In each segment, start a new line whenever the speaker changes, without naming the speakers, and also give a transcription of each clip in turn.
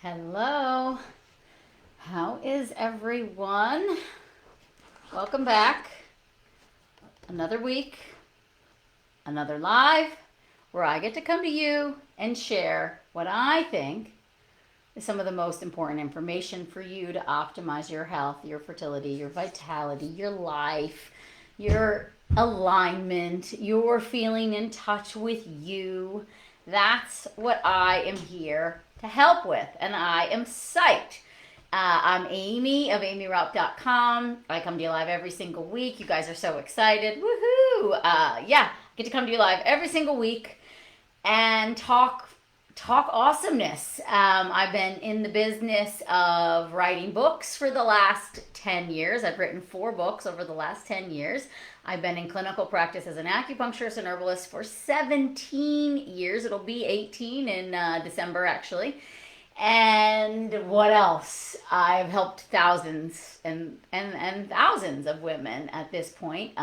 Hello. How is everyone? Welcome back. Another week, another live, where I get to come to you and share what I think is some of the most important information for you to optimize your health, your fertility, your vitality, your life, your alignment, your feeling in touch with you. That's what I am here to help with, and I am psyched. I'm Amy of amyraup.com. I come to you live every single week. You guys are so excited. Woohoo! I get to come to you live every single week and talk awesomeness. I've been in the business of writing books for the last 10 years. I've written 4 books over the last 10 years. I've been in clinical practice as an acupuncturist and herbalist for 17 years. It'll be 18 in December, actually. And what else? I've helped thousands and thousands of women at this point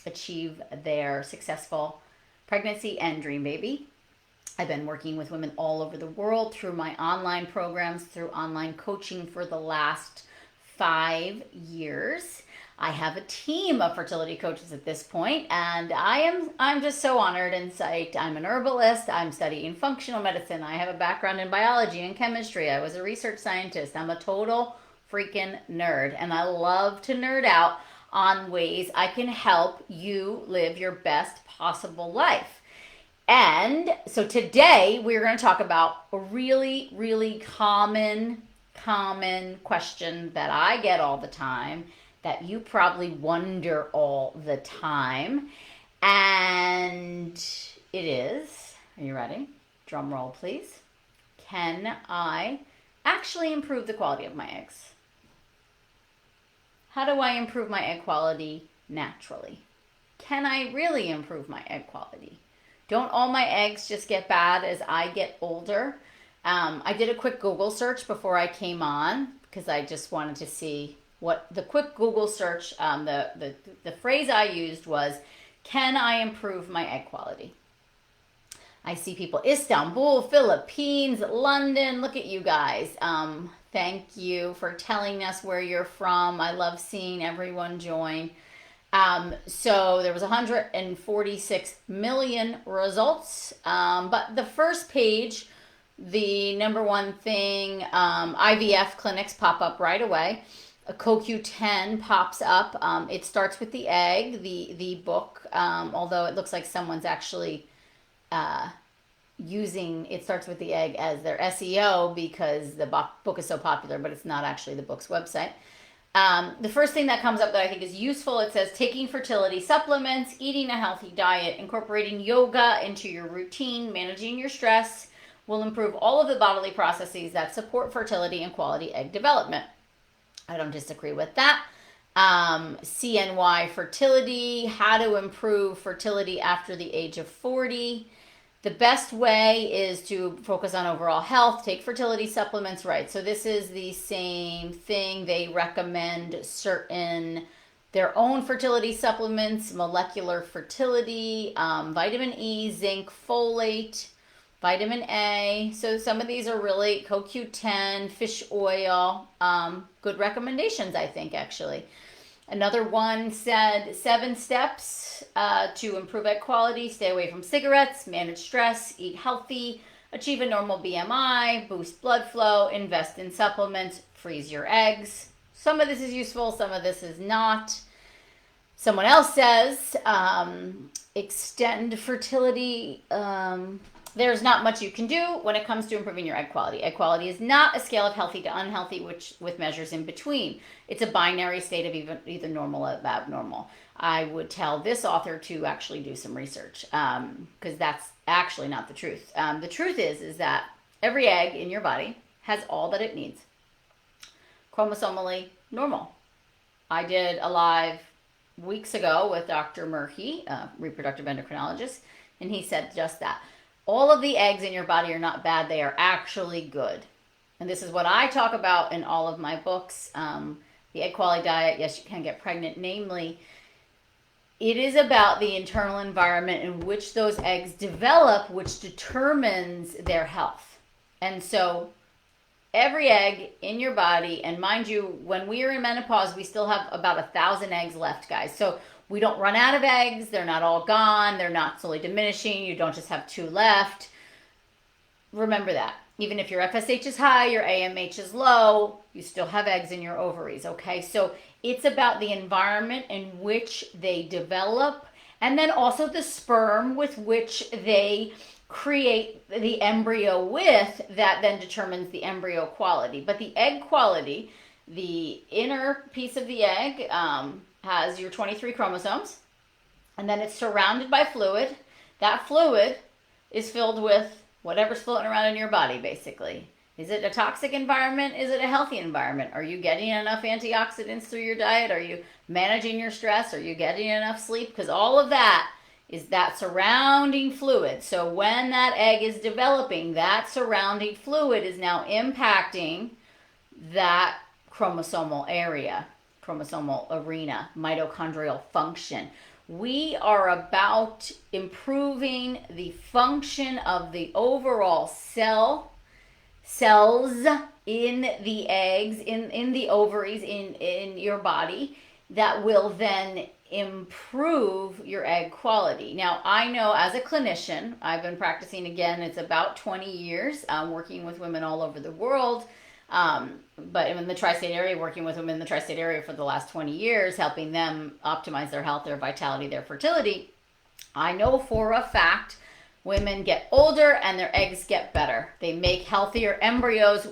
achieve their successful pregnancy and dream baby. I've been working with women all over the world through my online programs, through online coaching for the last 5 years. I have a team of fertility coaches at this point, and I'm just so honored and psyched. I'm an herbalist. I'm studying functional medicine. I have a background in biology and chemistry. I was a research scientist. I'm a total freaking nerd, and I love to nerd out on ways I can help you live your best possible life. And so today we're going to talk about a really, really common question that I get all the time, that you probably wonder all the time. And it is, are you ready? Drum roll, please. Can I actually improve the quality of my eggs? How do I improve my egg quality naturally? Can I really improve my egg quality? Don't all my eggs just get bad as I get older? I did a quick Google search before I came on because I just wanted to see what the quick Google search, the phrase I used was, can I improve my egg quality? I see people, Istanbul, Philippines, London. Look at you guys. Thank you for telling us where you're from. I love seeing everyone join. So there was 146 million results. But the first page, the number one thing, IVF clinics pop up right away. A CoQ10 pops up. It starts with the egg, the book, although it looks like someone's actually using it starts with the egg as their SEO because the book is so popular, but it's not actually the book's website. The first thing that comes up that I think is useful, it says taking fertility supplements, eating a healthy diet, incorporating yoga into your routine, managing your stress will improve all of the bodily processes that support fertility and quality egg development. I don't disagree with that. CNY fertility, how to improve fertility after the age of 40. The best way is to focus on overall health, take fertility supplements, right? So this is the same thing. They recommend their own fertility supplements, molecular fertility, vitamin E, zinc, folate, vitamin A. So some of these are really CoQ10, fish oil, good recommendations, I think, actually. Another one said 7 steps to improve egg quality: stay away from cigarettes, manage stress, eat healthy, achieve a normal BMI, boost blood flow, invest in supplements, freeze your eggs. Some of this is useful, some of this is not. Someone else says extend fertility. There's not much you can do when it comes to improving your egg quality. Egg quality is not a scale of healthy to unhealthy, with measures in between. It's a binary state of either normal or abnormal. I would tell this author to actually do some research because that's actually not the truth. The truth is that every egg in your body has all that it needs. Chromosomally normal. I did a live weeks ago with Dr. Murphy, reproductive endocrinologist, and he said just that. All of the eggs in your body are not bad. They are actually good. And this is what I talk about in all of my books. The egg quality diet, yes, you can get pregnant. Namely, it is about the internal environment in which those eggs develop, which determines their health. And so every egg in your body. And mind you, when we are in menopause, we still have about 1,000 eggs left, guys. So we don't run out of eggs. They're not all gone. They're not slowly diminishing. You don't just have 2 left. Remember that. Even if your FSH is high, your AMH is low, you still have eggs in your ovaries, okay? So it's about the environment in which they develop, and then also the sperm with which they create the embryo with, that then determines the embryo quality. But the egg quality, the inner piece of the egg has your 23 chromosomes, and then it's surrounded by fluid. That fluid is filled with whatever's floating around in your body, basically. Is it a toxic environment? Is it a healthy environment? Are you getting enough antioxidants through your diet? Are you managing your stress? Are you getting enough sleep? Because all of that is that surrounding fluid. So when that egg is developing, that surrounding fluid is now impacting that chromosomal area, chromosomal arena, mitochondrial function. We are about improving the function of the overall cells in the eggs, in the ovaries, in your body, that will then improve your egg quality. Now, I know as a clinician, I've been practicing, again, it's about 20 years, working with women all over the world. But in the tri-state area, working with women in the tri-state area for the last 20 years, helping them optimize their health, their vitality, their fertility, I know for a fact women get older and their eggs get better. They make healthier embryos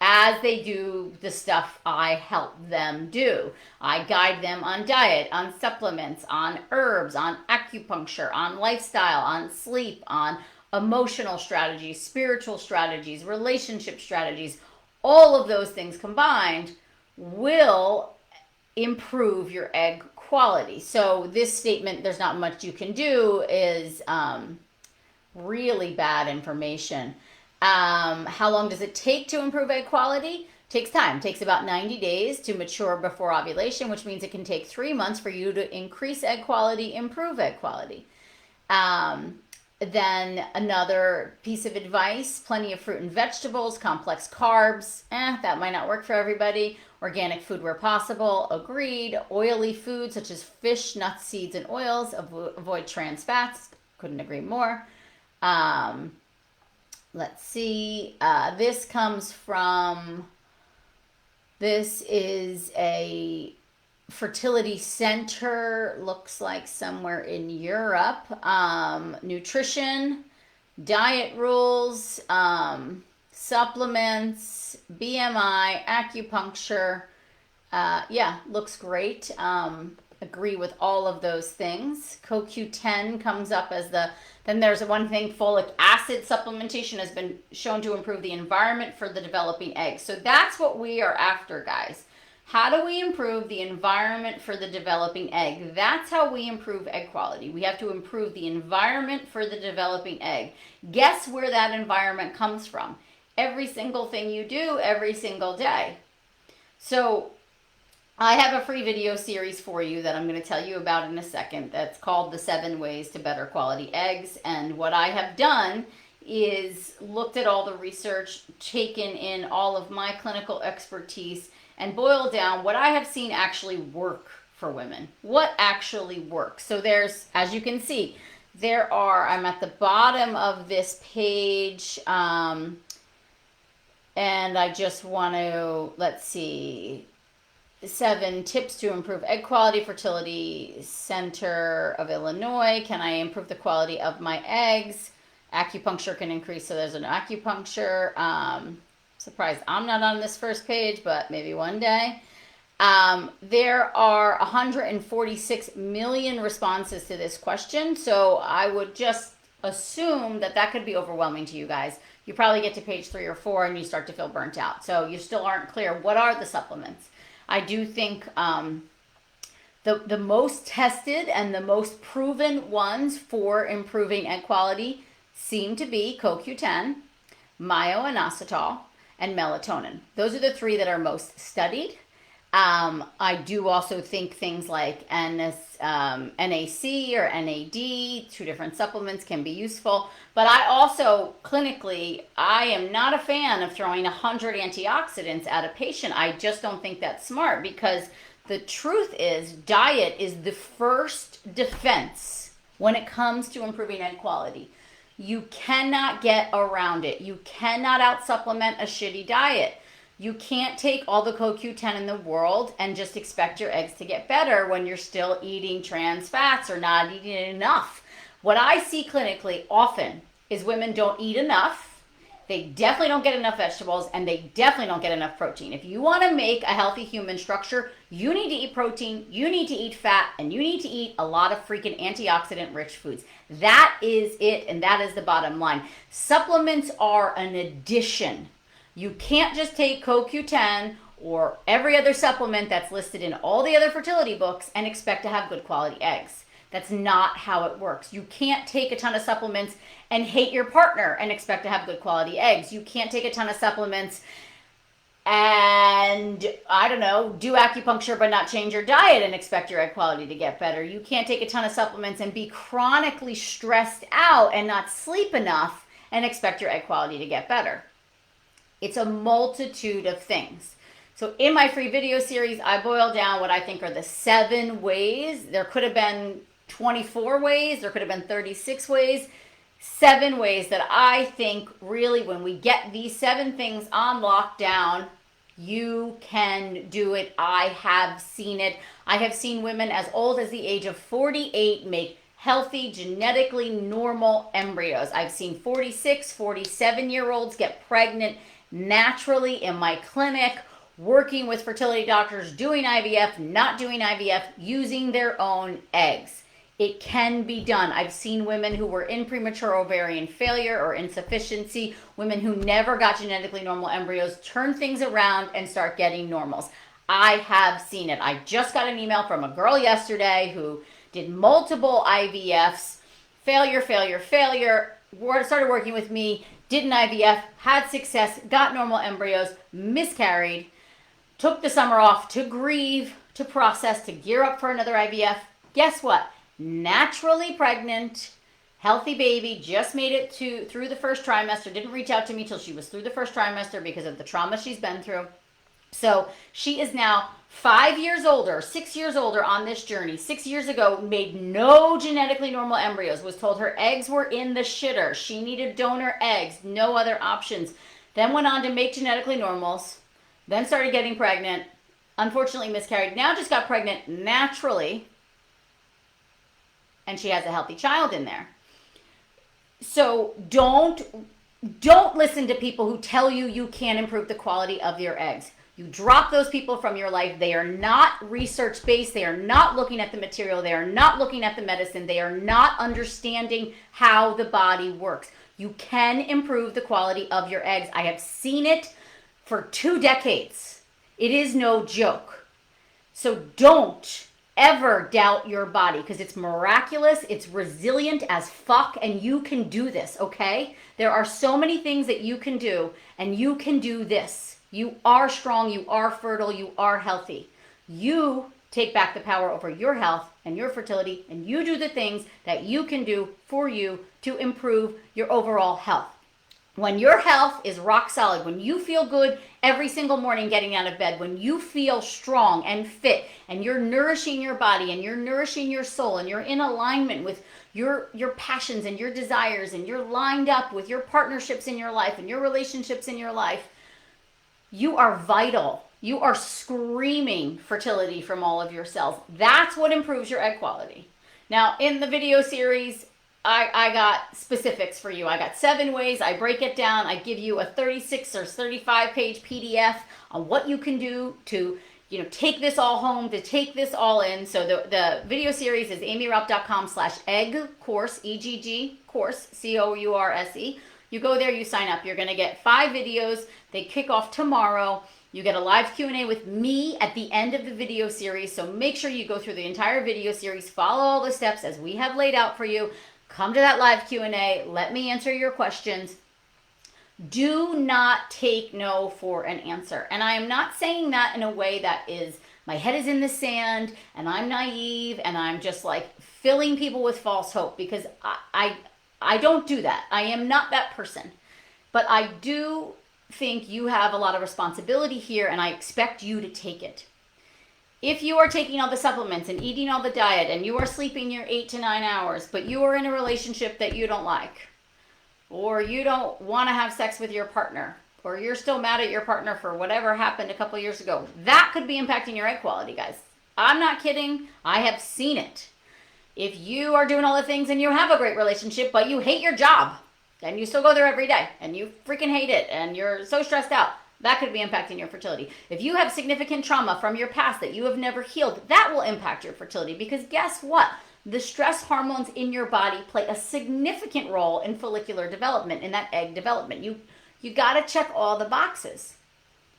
as they do the stuff I help them do. I guide them on diet, on supplements, on herbs, on acupuncture, on lifestyle, on sleep, on emotional strategies, spiritual strategies, relationship strategies. All of those things combined will improve your egg quality. So this statement, there's not much you can do, is really bad information. How long does it take to improve egg quality? Takes time. It takes about 90 days to mature before ovulation, which means it can take 3 months for you to increase egg quality, improve egg quality. Then another piece of advice, plenty of fruit and vegetables, complex carbs, that might not work for everybody. Organic food where possible, agreed. Oily food such as fish, nuts, seeds, and oils, avoid trans fats, couldn't agree more. Let's see, this is a fertility center, looks like somewhere in Europe. Nutrition, diet rules, supplements, BMI, acupuncture. Looks great. Agree with all of those things. CoQ10 comes up as then there's one thing, folic acid supplementation has been shown to improve the environment for the developing eggs. So that's what we are after, guys. How do we improve the environment for the developing egg? That's how we improve egg quality. We have to improve the environment for the developing egg. Guess where that environment comes from? Every single thing you do every single day. So I have a free video series for you that I'm going to tell you about in a second that's called The 7 Ways to Better Quality Eggs. And what I have done is looked at all the research, taken in all of my clinical expertise, and boil down what I have seen actually work for women. What actually works. So there's, as you can see, I'm at the bottom of this page, and I just want to, let's see, 7 tips to improve egg quality, Fertility Center of Illinois. Can I improve the quality of my eggs? Acupuncture can increase, so there's an acupuncture. Surprised I'm not on this first page, but maybe one day. There are 146 million responses to this question, so I would just assume that could be overwhelming to you guys. You probably get to page 3 or 4 and you start to feel burnt out. So you still aren't clear. What are the supplements? I do think the most tested and the most proven ones for improving egg quality seem to be CoQ10, myo-inositol, and melatonin. Those are the 3 that are most studied. I do also think things like NAC or NAD, two different supplements, can be useful. But I also, clinically, I am not a fan of throwing 100 antioxidants at a patient. I just don't think that's smart, because the truth is diet is the first defense when it comes to improving egg quality. You cannot get around it. You cannot out-supplement a shitty diet. You can't take all the CoQ10 in the world and just expect your eggs to get better when you're still eating trans fats or not eating enough. What I see clinically often is women don't eat enough. They definitely don't get enough vegetables, and they definitely don't get enough protein. If you want to make a healthy human structure, you need to eat protein, you need to eat fat, and you need to eat a lot of freaking antioxidant-rich foods. That is it, and that is the bottom line. Supplements are an addition. You can't just take CoQ10 or every other supplement that's listed in all the other fertility books and expect to have good quality eggs. That's not how it works. You can't take a ton of supplements and hate your partner and expect to have good quality eggs. You can't take a ton of supplements and, I don't know, do acupuncture but not change your diet and expect your egg quality to get better. You can't take a ton of supplements and be chronically stressed out and not sleep enough and expect your egg quality to get better. It's a multitude of things. So in my free video series, I boil down what I think are the 7 ways. There could have been 24 ways. There could have been 36 ways. 7 ways that I think really, when we get these 7 things on lockdown, you can do it. I have seen it. I have seen women as old as the age of 48 make healthy, genetically normal embryos. I've seen 46, 47-year-olds get pregnant naturally in my clinic, working with fertility doctors, doing IVF, not doing IVF, using their own eggs. It can be done. I've seen women who were in premature ovarian failure or insufficiency, women who never got genetically normal embryos, turn things around and start getting normals. I have seen it. I just got an email from a girl yesterday who did multiple IVFs, failure, started working with me, did an IVF, had success, got normal embryos, miscarried, took the summer off to grieve, to process, to gear up for another IVF. Guess what? Naturally pregnant, healthy baby, just made it through the first trimester, didn't reach out to me till she was through the first trimester because of the trauma she's been through. So she is now 5 years older, 6 years older on this journey. 6 years ago, made no genetically normal embryos, was told her eggs were in the shitter. She needed donor eggs, no other options. Then went on to make genetically normals, then started getting pregnant, unfortunately miscarried, now just got pregnant naturally, and she has a healthy child in there. So don't listen to people who tell you you can't improve the quality of your eggs. You drop those people from your life. They are not research-based. They are not looking at the material. They are not looking at the medicine. They are not understanding how the body works. You can improve the quality of your eggs. I have seen it for 2 decades. It is no joke. So don't ever doubt your body, because it's miraculous. It's resilient as fuck, and you can do this, okay? There are so many things that you can do, and you can do this. You are strong, you are fertile, you are healthy. You take back the power over your health and your fertility, and you do the things that you can do for you to improve your overall health. When your health is rock solid, when you feel good every single morning getting out of bed, when you feel strong and fit, and you're nourishing your body and you're nourishing your soul, and you're in alignment with your passions and your desires, and you're lined up with your partnerships in your life and your relationships in your life, you are vital. You are screaming fertility from all of your cells. That's what improves your egg quality. Now, in the video series, I got specifics for you. I got 7 ways. I break it down. I give you a 36 or 35 page PDF on what you can do to, take this all home, to take this all in. So the video series is amyraup.com/egg course, EGG course, COURSE. You go there, you sign up. You're going to get 5 videos. They kick off tomorrow. You get a live Q&A with me at the end of the video series. So make sure you go through the entire video series, follow all the steps as we have laid out for you. Come to that live Q&A. Let me answer your questions. Do not take no for an answer. And I am not saying that in a way that is my head is in the sand and I'm naive and I'm just like filling people with false hope, because I don't do that. I am not that person. But I do think you have a lot of responsibility here, and I expect you to take it. If you are taking all the supplements and eating all the diet and you are sleeping your 8 to 9 hours, but you are in a relationship that you don't like, or you don't want to have sex with your partner, or you're still mad at your partner for whatever happened a couple years ago, that could be impacting your egg quality, guys. I'm not kidding. I have seen it. If you are doing all the things and you have a great relationship, but you hate your job, and you still go there every day, and you freaking hate it, and you're so stressed out, that could be impacting your fertility. If you have significant trauma from your past that you have never healed, that will impact your fertility, because guess what? The stress hormones in your body play a significant role in follicular development, in that egg development. You got to check all the boxes.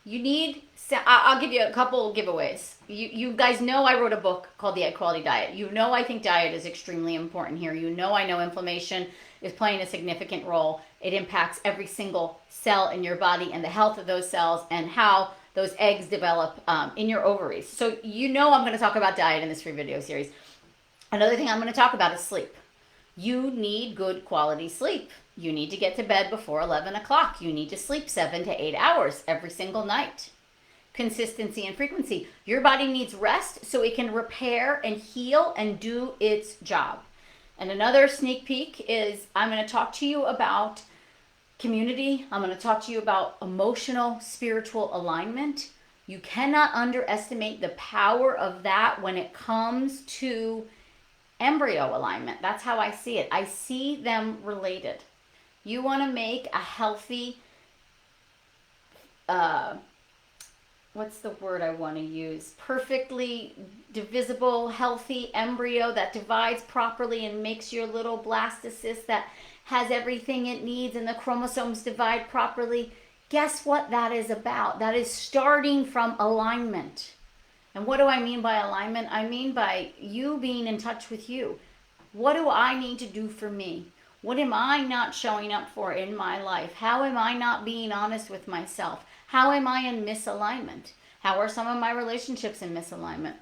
You need, I'll give you a couple giveaways. You guys know I wrote a book called The Egg Quality Diet. You know I think diet is extremely important here. You know I know inflammation is playing a significant role. It impacts every single cell in your body and the health of those cells and how those eggs develop in your ovaries. So you know I'm going to talk about diet in this free video series. Another thing I'm going to talk about is sleep. You need good quality sleep. You need to get to bed before 11 o'clock. You need to sleep 7 to 8 hours every single night. Consistency and frequency. Your body needs rest so it can repair and heal and do its job. And another sneak peek is I'm going to talk to you about community. I'm going to talk to you about emotional, spiritual alignment. You cannot underestimate the power of that when it comes to embryo alignment. That's how I see it. I see them related. You want to make a healthy, what's the word I want to use? Perfectly divisible, healthy embryo that divides properly and makes your little blastocyst that has everything it needs and the chromosomes divide properly. Guess what that is about? That is starting from alignment. And what do I mean by alignment? I mean by you being in touch with you. What do I need to do for me? What am I not showing up for in my life? How am I not being honest with myself? How am I in misalignment? How are some of my relationships in misalignment?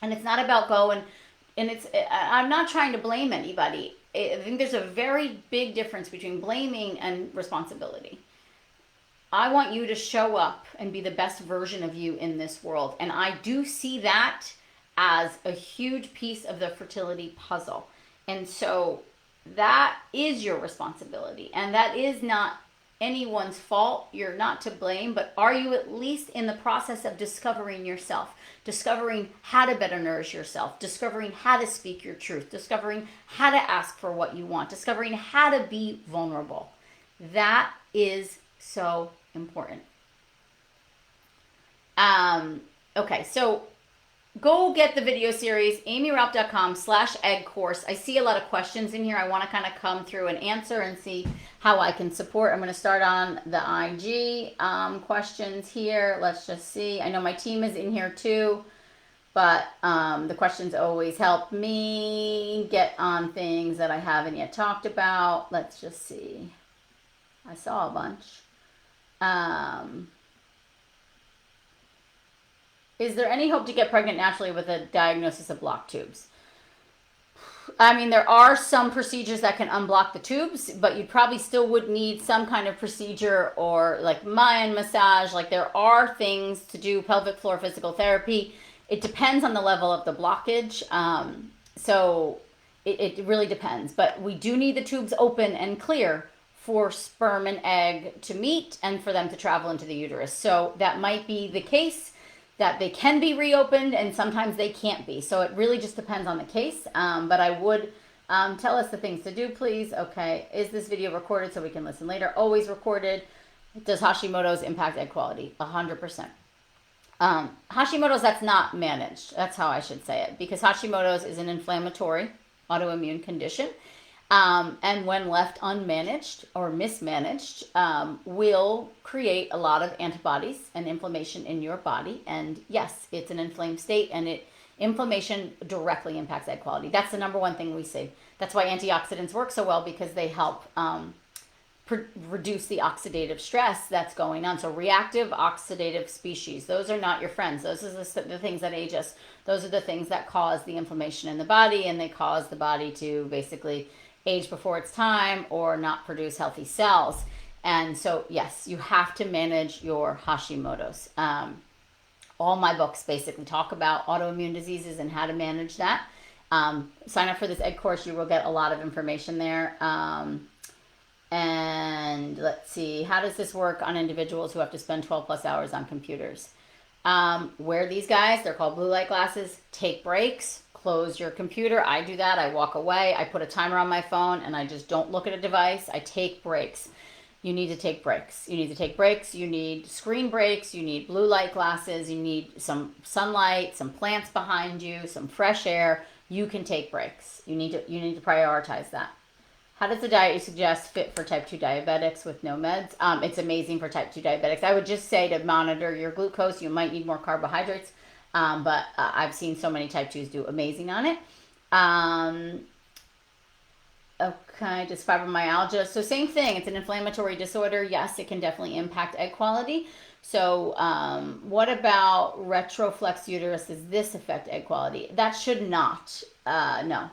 And it's not about going, and I'm not trying to blame anybody. I think there's a very big difference between blaming and responsibility. I want you to show up and be the best version of you in this world. And I do see that as a huge piece of the fertility puzzle. And so that is your responsibility. And that is not anyone's fault. You're not to blame. But are you at least in the process of discovering yourself, discovering how to better nourish yourself, discovering how to speak your truth, discovering how to ask for what you want, discovering how to be vulnerable? That is so important. Okay, so go get the video series, amyralph.com/egg course. I see a lot of questions in here. I want to kind of come through and answer and see how I can support. I'm going to start on the IG questions here. Let's just see. I know my team is in here too, but the questions always help me get on things that I haven't yet talked about. Let's just see. I saw a bunch. Is there any hope to get pregnant naturally with a diagnosis of blocked tubes? I mean, there are some procedures that can unblock the tubes, but you probably still would need some kind of procedure or like Mayan massage. Like there are things to do, pelvic floor physical therapy. It depends on the level of the blockage. So it really depends. But we do need the tubes open and clear for sperm and egg to meet and for them to travel into the uterus. So that might be the case that they can be reopened and sometimes they can't be. So it really just depends on the case. But I would tell us the things to do, please. Okay, is this video recorded so we can listen later? Always recorded. Does Hashimoto's impact egg quality? 100%. Hashimoto's, that's not managed. That's how I should say it. Because Hashimoto's is an inflammatory autoimmune condition. And when left unmanaged or mismanaged, will create a lot of antibodies and inflammation in your body. And yes, it's an inflamed state, and inflammation directly impacts egg quality. That's the number one thing we see. That's why antioxidants work so well, because they help reduce the oxidative stress that's going on. So reactive oxidative species, those are not your friends. Those are the things that age us. Those are the things that cause the inflammation in the body, and they cause the body to basically age before its time or not produce healthy cells. And so, yes, you have to manage your Hashimoto's. All my books basically talk about autoimmune diseases and how to manage that. Sign up for this egg course. You will get a lot of information there. And let's see, how does this work on individuals who have to spend 12 plus hours on computers? Wear these guys. They're called blue light glasses. Take breaks. Close your computer. I do that. I walk away. I put a timer on my phone, and I just don't look at a device. I take breaks. You need to take breaks. You need to take breaks. You need screen breaks. You need blue light glasses. You need some sunlight, some plants behind you, some fresh air. You can take breaks. You need to prioritize that. How does the diet you suggest fit for type 2 diabetics with no meds? It's amazing for type 2 diabetics. I would just say to monitor your glucose. You might need more carbohydrates, but I've seen so many type 2s do amazing on it. Okay, just fibromyalgia. So same thing. It's an inflammatory disorder. Yes, it can definitely impact egg quality. So what about retroflex uterus? Does this affect egg quality? That should not. No.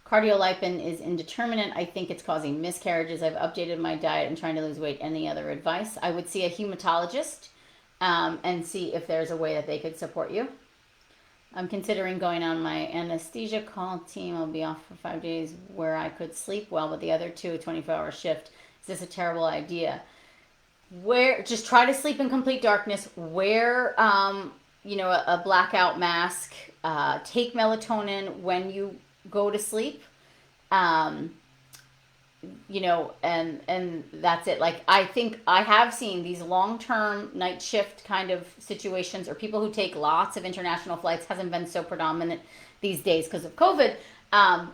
Cardiolipin is indeterminate. I think it's causing miscarriages. I've updated my diet and trying to lose weight. Any other advice? I would see a hematologist and see if there's a way that they could support you. I'm considering going on my anesthesia call team. I'll be off for 5 days where I could sleep well, but the other two, a 24-hour shift. Is this a terrible idea? Just try to sleep in complete darkness. Wear, a blackout mask. Take melatonin when you go to sleep. And that's it. Like, I think I have seen these long-term night shift kind of situations, or people who take lots of international flights, hasn't been so predominant these days because of COVID,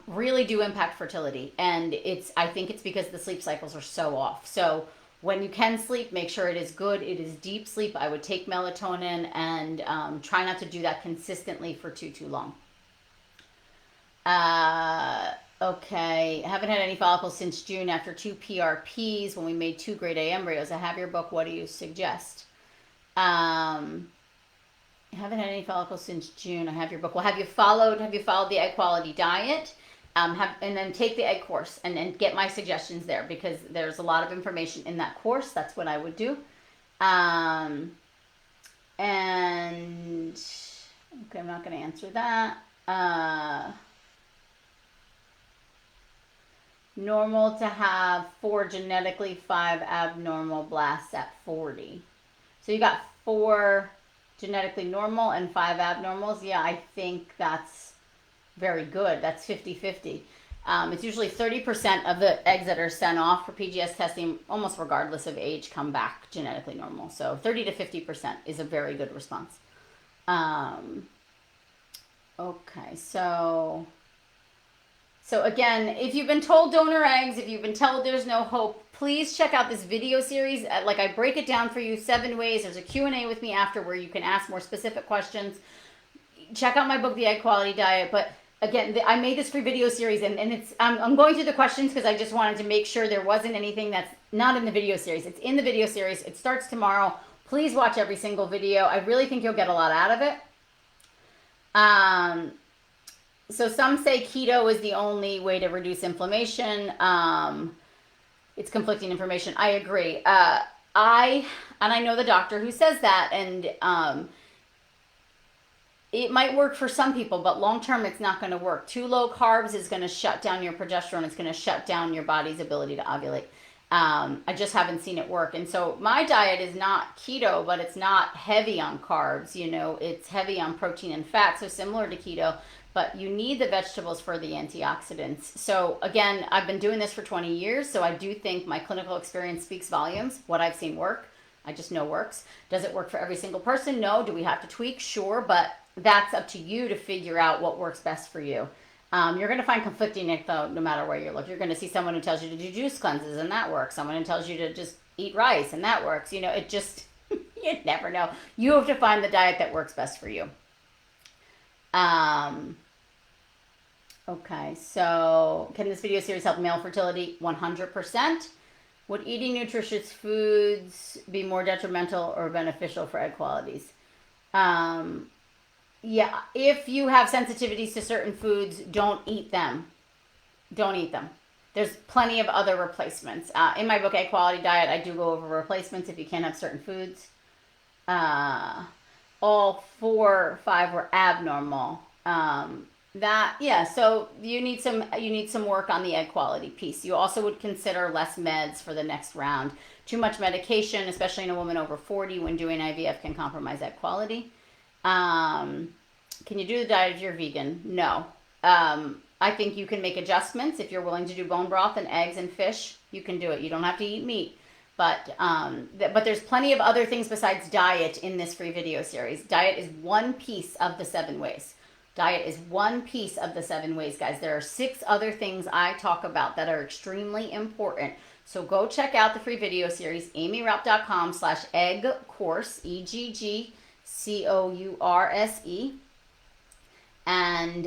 really do impact fertility. And I think it's because the sleep cycles are so off. So when you can sleep, make sure it is good. It is deep sleep. I would take melatonin and try not to do that consistently for too long. Okay, I haven't had any follicles since June after 2 PRPs when we made 2 grade A embryos. I have your book. What do you suggest? I haven't had any follicles since June. I have your book. Well, have you followed the egg quality diet? And then take the egg course and then get my suggestions there, because there's a lot of information in that course. That's what I would do. And okay, I'm not going to answer that. Normal to have 4 genetically, 5 abnormal blasts at 40. So you got 4 genetically normal and 5 abnormals. Yeah, I think that's very good. That's 50-50. It's usually 30% of the eggs that are sent off for PGS testing, almost regardless of age, come back genetically normal. So 30 to 50% is a very good response. Okay, so again, if you've been told donor eggs, if you've been told there's no hope, please check out this video series. Like, I break it down for you 7 ways. There's a Q&A with me after where you can ask more specific questions. Check out my book, The Egg Quality Diet. But again, I made this free video series, and I'm going through the questions because I just wanted to make sure there wasn't anything that's not in the video series. It's in the video series. It starts tomorrow. Please watch every single video. I really think you'll get a lot out of it. So some say keto is the only way to reduce inflammation. It's conflicting information. I agree. I know the doctor who says that, and it might work for some people, but long term it's not going to work. Too low carbs is going to shut down your progesterone. It's going to shut down your body's ability to ovulate. I just haven't seen it work. And so my diet is not keto, but it's not heavy on carbs. It's heavy on protein and fat, so similar to keto. But you need the vegetables for the antioxidants. So again, I've been doing this for 20 years, so I do think my clinical experience speaks volumes. What I've seen work, I just know works. Does it work for every single person? No. Do we have to tweak? Sure, but that's up to you to figure out what works best for you. You're going to find conflicting info no matter where you look. You're going to see someone who tells you to do juice cleanses, and that works. Someone who tells you to just eat rice, and that works. It just, you never know. You have to find the diet that works best for you. Okay, so can this video series help male fertility? 100%. Would eating nutritious foods be more detrimental or beneficial for egg qualities? Yeah, if you have sensitivities to certain foods, don't eat them. Don't eat them. There's plenty of other replacements. In my book, Egg Quality Diet, I do go over replacements if you can't have certain foods. All 4 or 5 were abnormal. So you need some work on the egg quality piece. You also would consider less meds for the next round. Too much medication, especially in a woman over 40 when doing IVF, can compromise egg quality. Can you do the diet if you're vegan? No. I think you can make adjustments if you're willing to do bone broth and eggs and fish. You can do it. You don't have to eat meat. But there's plenty of other things besides diet in this free video series. Diet is one piece of the 7 ways. Diet is one piece of the 7 ways, guys. There are 6 other things I talk about that are extremely important. So go check out the free video series, amyrapp.com/egg course, EGGCOURSE. And,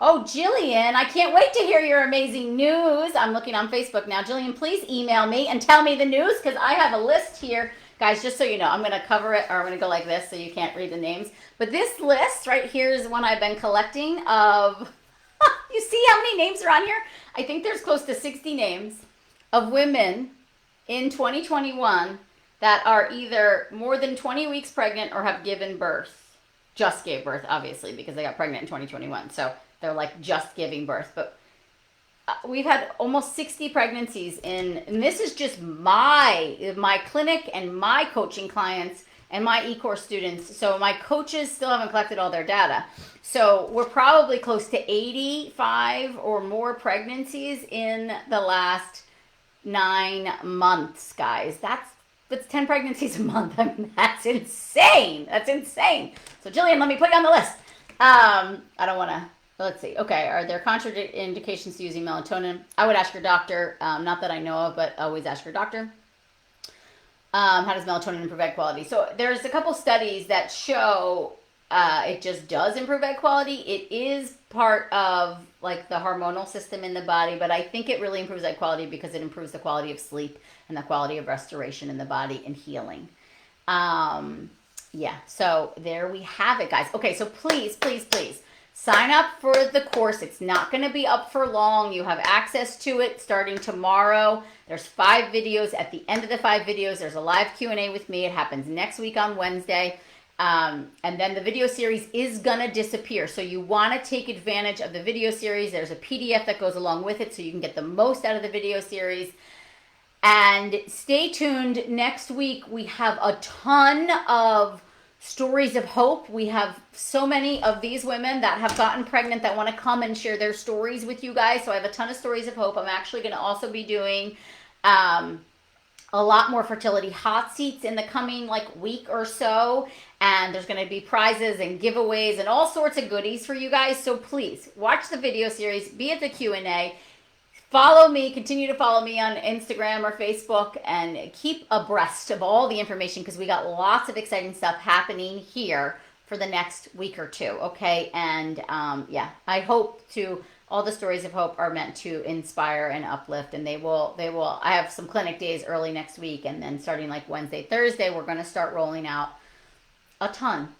oh, Jillian, I can't wait to hear your amazing news. I'm looking on Facebook now. Jillian, please email me and tell me the news because I have a list here. Guys, just so you know, I'm going to cover it, or I'm going to go like this so you can't read the names. But this list right here is one I've been collecting of, you see how many names are on here? I think there's close to 60 names of women in 2021 that are either more than 20 weeks pregnant or have given birth. Just gave birth, obviously, because they got pregnant in 2021. So they're like just giving birth. But we've had almost 60 pregnancies and this is just my clinic and my coaching clients and my e-course students. So my coaches still haven't collected all their data. So we're probably close to 85 or more pregnancies in the last 9 months, guys. That's 10 pregnancies a month. I mean, that's insane. That's insane. So Jillian, let me put you on the list. I don't want to. Let's see. Okay, are there contraindications to using melatonin? I would ask your doctor. Not that I know of, but always ask your doctor. How does melatonin improve egg quality? So there's a couple studies that show it just does improve egg quality. It is part of like the hormonal system in the body, but I think it really improves egg quality because it improves the quality of sleep and the quality of restoration in the body and healing. Yeah, so there we have it, guys. Okay, so please, please, please. Sign up for the course. It's not going to be up for long. You have access to it starting tomorrow. There's 5 videos. At the end of the 5 videos, there's a live Q&A with me. It happens next week on Wednesday. And then the video series is going to disappear. So you want to take advantage of the video series. There's a PDF that goes along with it so you can get the most out of the video series. And stay tuned. Next week, we have a ton of stories of hope. We have so many of these women that have gotten pregnant that want to come and share their stories with you guys. So I have a ton of stories of hope. I'm actually going to also be doing a lot more fertility hot seats in the coming week or so. And there's going to be prizes and giveaways and all sorts of goodies for you guys. So please watch the video series, be at the Q&A. Follow me, continue to follow me on Instagram or Facebook, and keep abreast of all the information because we got lots of exciting stuff happening here for the next week or 2, okay? And yeah, I hope all the stories of hope are meant to inspire and uplift, and they will. I have some clinic days early next week, and then starting Wednesday, Thursday, we're going to start rolling out a ton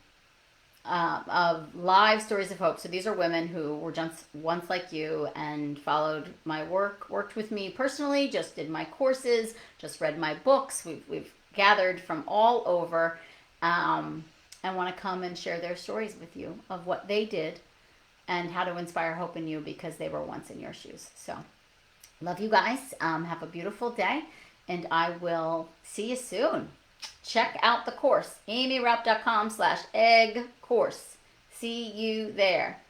of live stories of hope. So these are women who were just once like you and followed my work, worked with me personally, just did my courses, just read my books. We've gathered from all over and want to come and share their stories with you of what they did and how to inspire hope in you because they were once in your shoes. So love you guys. Have a beautiful day, and I will see you soon. Check out the course, amyrapp.com/egg course. See you there.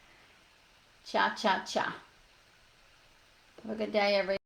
Cha, cha, cha. Have a good day, everyone.